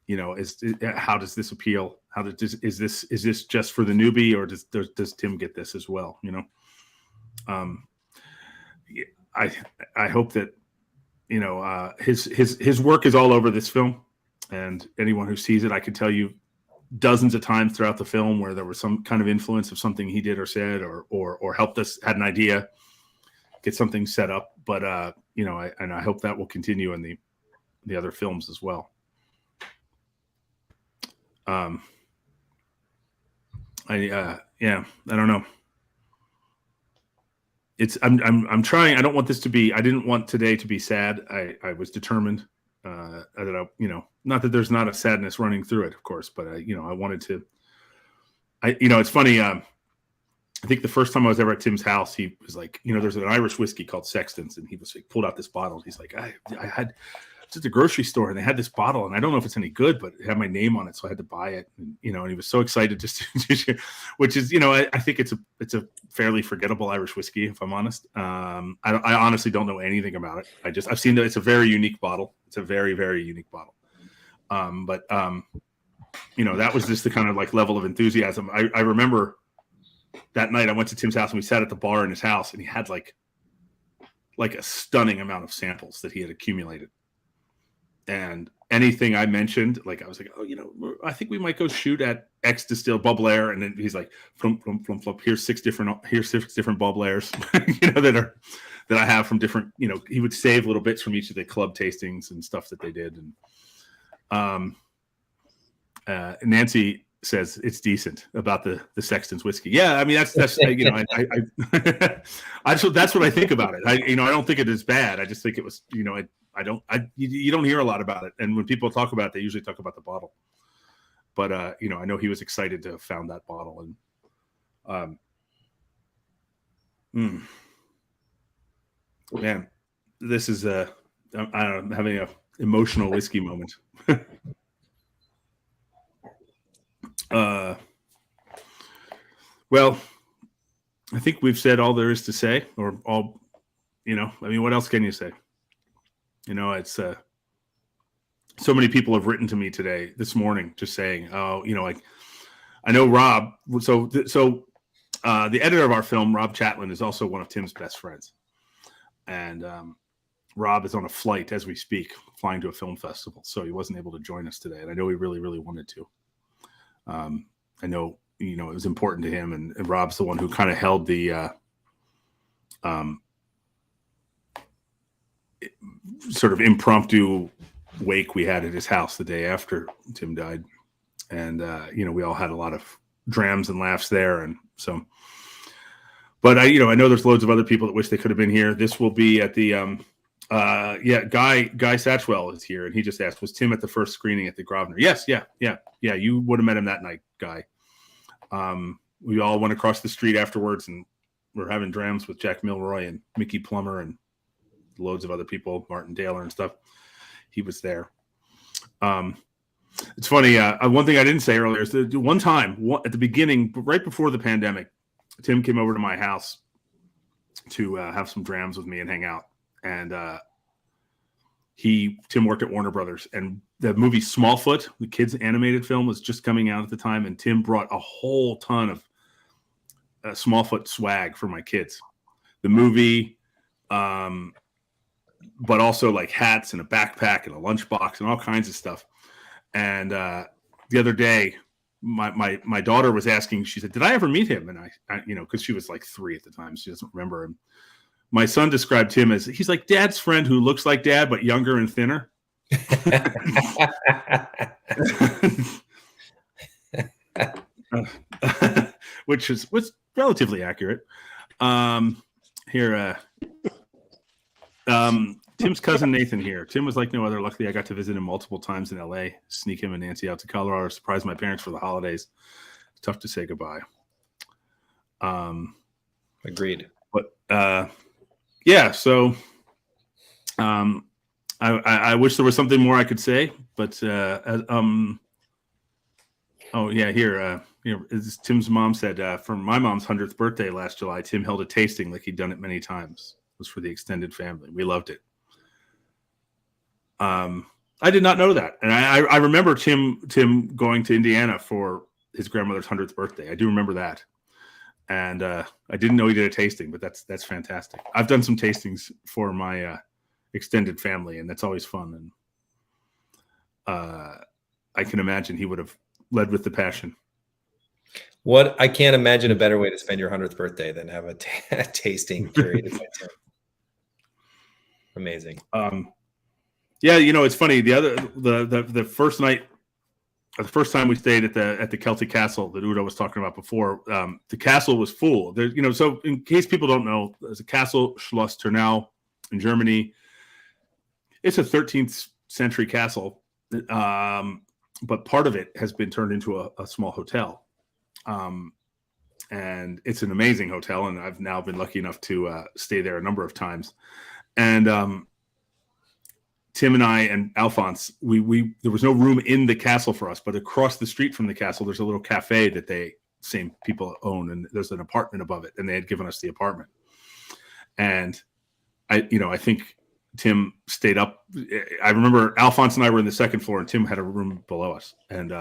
[SPEAKER 1] how does this appeal? Is this just for the newbie, or does Tim get this as well? I hope that his work is all over this film, and anyone who sees it, I can tell you dozens of times throughout the film where there was some kind of influence of something he did or said, or helped us, had an idea, get something set up. But I hope that will continue in the other films as well. I don't know. I'm trying. I don't want this to be, I didn't want today to be sad. I was determined, that not that there's not a sadness running through it, of course, but I wanted to, it's funny. I think the first time I was ever at Tim's house, he was like, there's an Irish whiskey called Sexton's, and he was like, pulled out this bottle. He's like, I had, it's at the grocery store, and they had this bottle, and I don't know if it's any good, but it had my name on it, so I had to buy it. And and he was so excited just to, which is, I think it's a fairly forgettable Irish whiskey, if I'm honest. I honestly don't know anything about it. I've seen that it's a very unique bottle. It's a very, very unique bottle. That was just the kind of like level of enthusiasm. I remember that night I went to Tim's house, and we sat at the bar in his house, and he had like a stunning amount of samples that he had accumulated. And anything I mentioned, like I was like, I think we might go shoot at X distilled bubble air, and then he's like, flump, flump, flump, flump. Here's six different bubble airs, that I have from different. He would save little bits from each of the club tastings and stuff that they did. And Nancy says it's decent about the Sexton's whiskey. Yeah, I mean that's that's what I think about it. I don't think it is bad. I just think it was you don't hear a lot about it, and when people talk about it, they usually talk about the bottle. But I know he was excited to have found that bottle, and man, this is I'm having a emotional whiskey moment. Well, I think we've said all there is to say, or all, what else can you say? It's so many people have written to me this morning, just saying, I know Rob. So the editor of our film, Rob Chatlin, is also one of Tim's best friends. And Rob is on a flight as we speak, flying to a film festival. So he wasn't able to join us today. And I know he really, really wanted to. I know, it was important to him, and Rob's the one who kind of held the sort of impromptu wake we had at his house the day after Tim died. And, we all had a lot of drams and laughs there. And so, but I know there's loads of other people that wish they could have been here. This will be at the, Guy Satchwell is here, and he just asked, was Tim at the first screening at the Grosvenor? Yes. Yeah. You would have met him that night, Guy. we all went across the street afterwards, and we're having drams with Jack Milroy and Mickey Plummer and loads of other people, Martin Taylor and stuff. He was there. It's funny. One thing I didn't say earlier is that one time at the beginning, right before the pandemic, Tim came over to my house to have some drams with me and hang out. And Tim worked at Warner Brothers, and the movie Smallfoot, the kids' animated film, was just coming out at the time. And Tim brought a whole ton of Smallfoot swag for my kids. The movie, but also like hats and a backpack and a lunchbox and all kinds of stuff. And the other day, my daughter was asking, she said, did I ever meet him? And I because she was like 3 at the time, she doesn't remember him. My son described him as, he's like dad's friend who looks like dad, but younger and thinner. Which was relatively accurate. Tim's cousin Nathan here. Tim was like no other. Luckily, I got to visit him multiple times in LA, sneak him and Nancy out to Colorado, surprise my parents for the holidays. It's tough to say goodbye.
[SPEAKER 3] Agreed.
[SPEAKER 1] But yeah, so I wish there was something more I could say, but oh yeah, here as Tim's mom said, for my mom's 100th birthday last July, Tim held a tasting like he'd done it many times. It was for the extended family. We loved it. I did not know that, and I remember Tim going to Indiana for his grandmother's 100th birthday. I do remember that, and I didn't know he did a tasting, but that's fantastic. I've done some tastings for my extended family, and that's always fun. And I can imagine he would have led with the passion.
[SPEAKER 3] I can't imagine a better way to spend your 100th birthday than have a tasting period. Amazing.
[SPEAKER 1] Yeah, it's funny. The first night, the first time we stayed at the Celtic Castle that Udo was talking about before, the castle was full. There, so in case people don't know, there's a castle, Schloss Turnau in Germany. It's a 13th century castle, but part of it has been turned into a small hotel. And it's an amazing hotel, and I've now been lucky enough to stay there a number of times. And Tim and I and Alphonse, there was no room in the castle for us, but across the street from the castle, there's a little cafe that same people own, and there's an apartment above it, and they had given us the apartment. And I think Tim stayed up. I remember Alphonse and I were in the second floor, and Tim had a room below us, and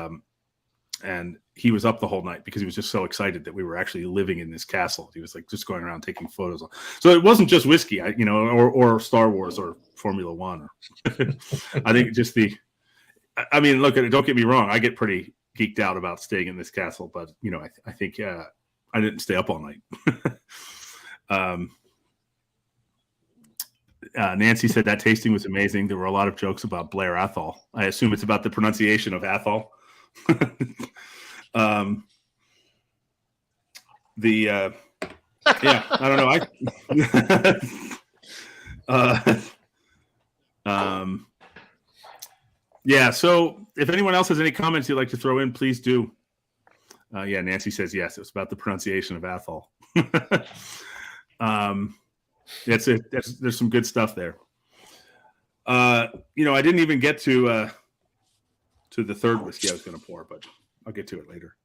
[SPEAKER 1] he was up the whole night because he was just so excited that we were actually living in this castle. He was like just going around taking photos. So it wasn't just whiskey, or Star Wars or Formula One. I think just look at it. Don't get me wrong. I get pretty geeked out about staying in this castle, but I think I didn't stay up all night. Nancy said that tasting was amazing. There were a lot of jokes about Blair Athol. I assume it's about the pronunciation of Athol. I don't know. Yeah. So if anyone else has any comments you'd like to throw in, please do. Nancy says yes. It was about the pronunciation of Athol. There's some good stuff there. I didn't even get to the third whiskey I was going to pour, but I'll get to it later.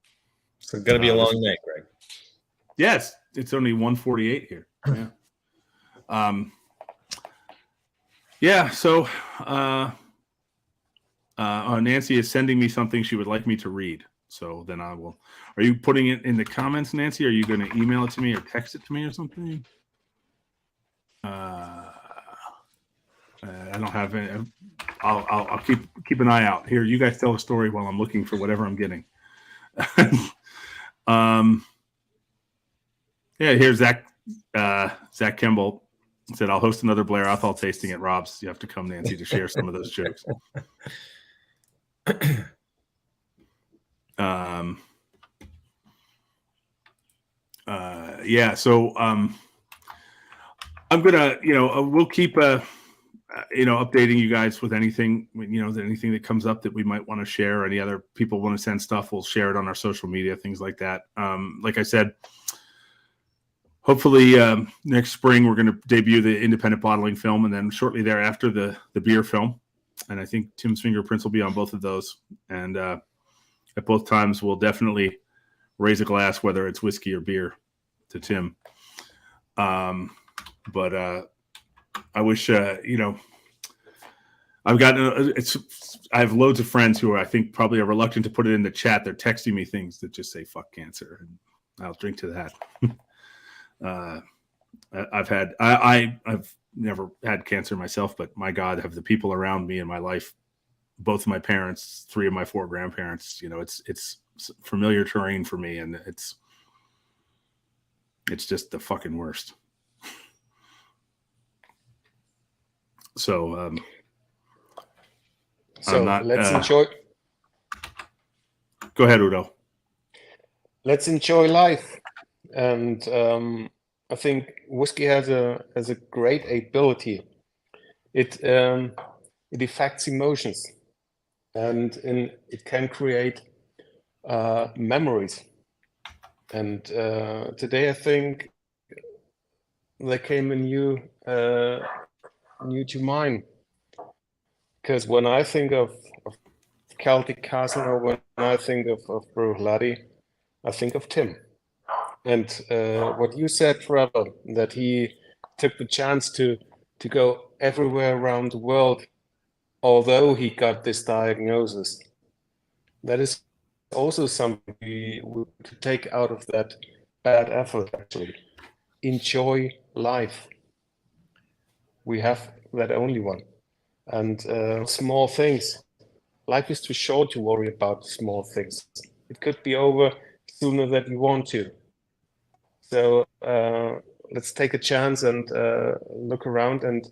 [SPEAKER 3] So it's going to be a long night, Greg.
[SPEAKER 1] Yes, it's only 1:48 here. Yeah. So Nancy is sending me something she would like me to read. So then I will. Are you putting it in the comments, Nancy? Are you going to email it to me or text it to me or something? I don't have any. I'll keep an eye out here. You guys tell a story while I'm looking for whatever I'm getting. Here's Zach Kimball said, I'll host another Blair Athol tasting at Rob's. You have to come, Nancy, to share some of those jokes. So I'm gonna, we'll keep updating you guys with anything, anything that comes up that we might want to share. Any other people want to send stuff, we'll share it on our social media, things like that. Like I said, hopefully next spring we're going to debut the independent bottling film, and then shortly thereafter the beer film. And I think Tim's fingerprints will be on both of those. And at both times, we'll definitely raise a glass, whether it's whiskey or beer, to Tim. But I wish, I have loads of friends who I think probably are reluctant to put it in the chat. They're texting me things that just say "fuck cancer," and I'll drink to that. I've never had cancer myself, but my God, have the people around me in my life, both of my parents, 3 of my 4 grandparents, it's familiar terrain for me, and it's just the fucking worst. So,
[SPEAKER 4] let's enjoy.
[SPEAKER 1] Go ahead, Udo.
[SPEAKER 4] Let's enjoy life, and I think whiskey has a great ability. It affects emotions, and it can create memories. And today, I think there came a new to mind, because when I think of Celtic Castle, or when I think of Bruichladdich, I think of Tim. And what you said, Trevor, that he took the chance to go everywhere around the world, although he got this diagnosis. That is also something we could take out of that bad effort, actually. Enjoy life. We have that only one. And small things. Life is too short to worry about small things. It could be over sooner than you want to. So let's take a chance and look around and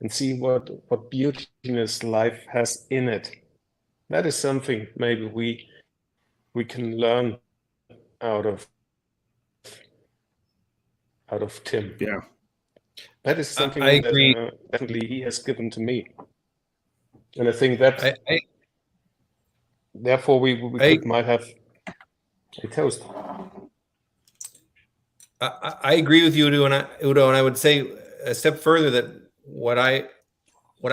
[SPEAKER 4] see what beautiness life has in it. That is something maybe we can learn out of Tim.
[SPEAKER 1] Yeah,
[SPEAKER 4] that is something
[SPEAKER 3] I agree.
[SPEAKER 4] that definitely he has given to me, and I think that therefore we might have a toast.
[SPEAKER 3] I agree with you, Udo, and I would say a step further that what I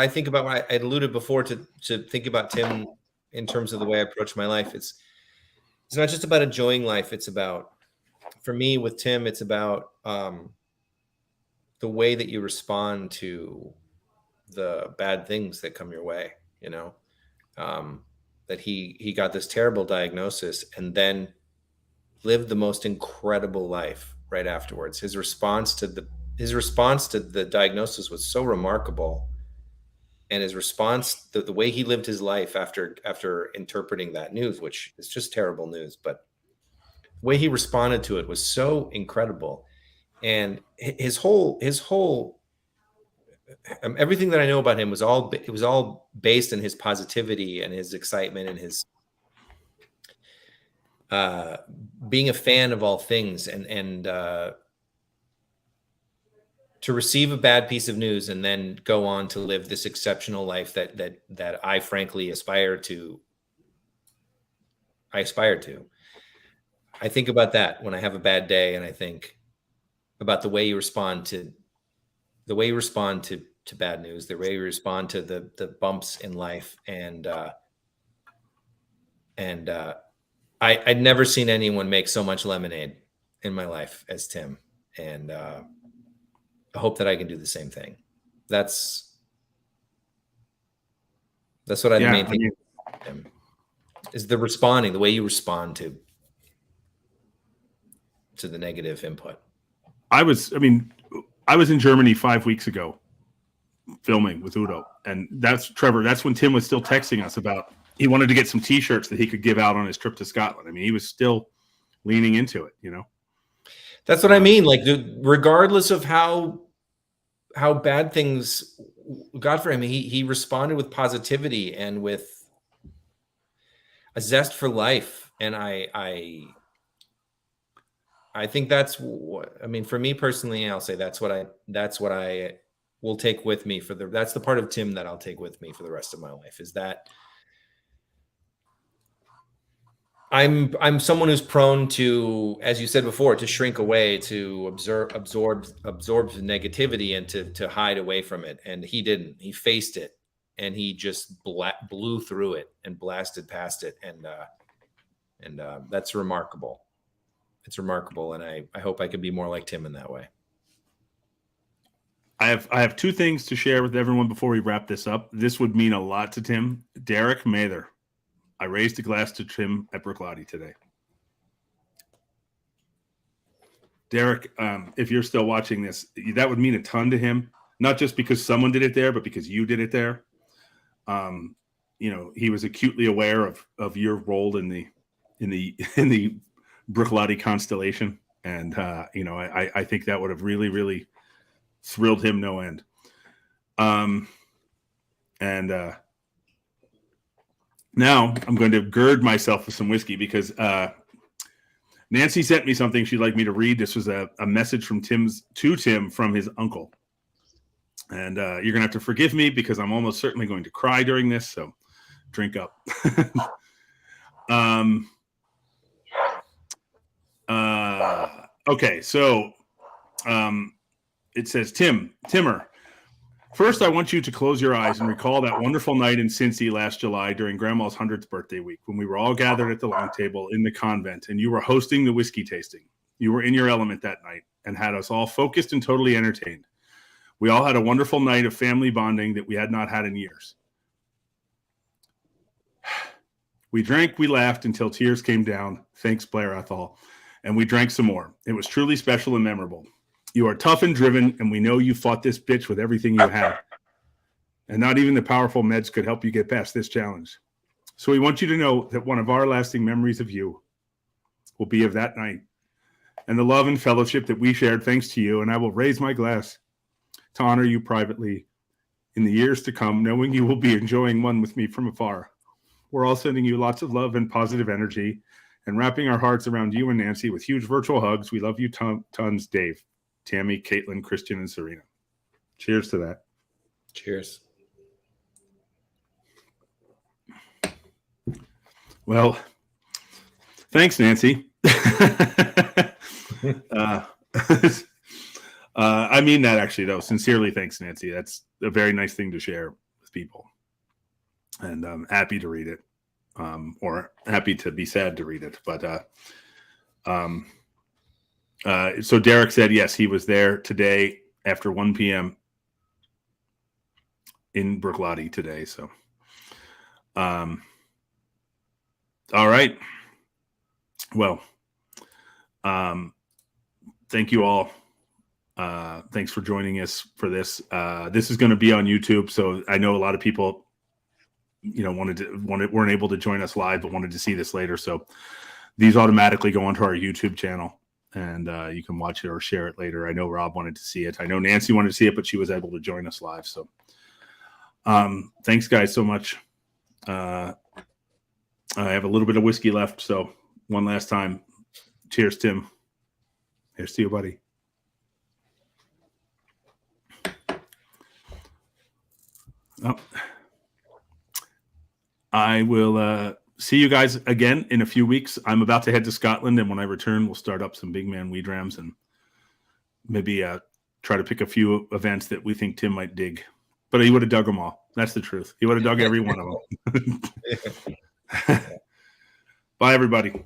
[SPEAKER 3] think about, what I alluded before to think about Tim in terms of the way I approach my life. It's not just about enjoying life. It's about, for me with Tim, it's about the way that you respond to the bad things that come your way. That he got this terrible diagnosis and then lived the most incredible life right afterwards. His response to the diagnosis was so remarkable, and his response, the way he lived his life after interpreting that news, which is just terrible news, but the way he responded to it was so incredible. And his whole everything that I know about him was all based in his positivity and his excitement and his being a fan of all things, and to receive a bad piece of news and then go on to live this exceptional life that I frankly aspire to. I think about that when I have a bad day, and I think about the way you respond to bad news, the way you respond to the bumps in life, and I'd never seen anyone make so much lemonade in my life as Tim, and I hope that I can do the same thing. That's what the main thing is, the way you respond to the negative input.
[SPEAKER 1] I was in Germany 5 weeks ago filming with Udo, and that's when Tim was still texting us about he wanted to get some t-shirts that he could give out on his trip to Scotland. I mean, he was still leaning into it, That's
[SPEAKER 3] what I mean. Like, regardless of how bad things got for him, he responded with positivity and with a zest for life. And I think that's what, for me personally, I'll say that's what I will take with me that's the part of Tim that I'll take with me for the rest of my life, is that I'm someone who's prone to, as you said before, to shrink away, to absorb negativity, and to hide away from it. And he didn't. He faced it, and he just blew through it and blasted past it. And that's remarkable. It's remarkable, and I hope I could be more like Tim in that way.
[SPEAKER 1] I have two things to share with everyone before we wrap this up. This would mean a lot to Tim. Derek Mather. I raised a glass to Tim at Bruichladdich today. Derek, if you're still watching this, that would mean a ton to him. Not just because someone did it there, but because you did it there. He was acutely aware of your role in the Bruichladdich constellation, and I think that would have really, really thrilled him no end. Now I'm going to gird myself with some whiskey because Nancy sent me something she'd like me to read. This was a message from Tim from his uncle. And you're going to have to forgive me because I'm almost certainly going to cry during this. So drink up. Okay. So it says, Timmer. First, I want you to close your eyes and recall that wonderful night in Cincy last July during Grandma's 100th birthday week when we were all gathered at the long table in the convent and you were hosting the whiskey tasting. You were in your element that night and had us all focused and totally entertained. We all had a wonderful night of family bonding that we had not had in years. We drank, we laughed until tears came down. Thanks, Blair Ethel. And we drank some more. It was truly special and memorable. You are tough and driven, and we know you fought this bitch with everything you had. And not even the powerful meds could help you get past this challenge. So we want you to know that one of our lasting memories of you will be of that night and the love and fellowship that we shared thanks to you. And I will raise my glass to honor you privately in the years to come, knowing you will be enjoying one with me from afar. We're all sending you lots of love and positive energy and wrapping our hearts around you and Nancy with huge virtual hugs. We love you tons, Dave, Tammy, Caitlin, Christian, and Serena. Cheers to that.
[SPEAKER 3] Cheers.
[SPEAKER 1] Well, thanks, Nancy. I mean that actually, though. Sincerely, thanks, Nancy. That's a very nice thing to share with people. And I'm happy to read it, or happy to be sad to read it. But so Derek said, yes, he was there today after 1 p.m. in Bruichladdich today. So, all right. Well, thank you all. Thanks for joining us for this. This is going to be on YouTube. So I know a lot of people, weren't able to join us live, but wanted to see this later. So these automatically go onto our YouTube channel. And you can watch it or share it later. I know Rob wanted to see it. I know Nancy wanted to see it, but she was able to join us live. So thanks, guys, so much. I have a little bit of whiskey left. So one last time. Cheers, Tim. Here's to you, buddy. Oh. I will see you guys again in a few weeks. I'm about to head to Scotland, and when I return, we'll start up some big man weed drams and maybe try to pick a few events that we think Tim might dig. But he would have dug them all. That's the truth. He would have dug every one of them. Bye, everybody.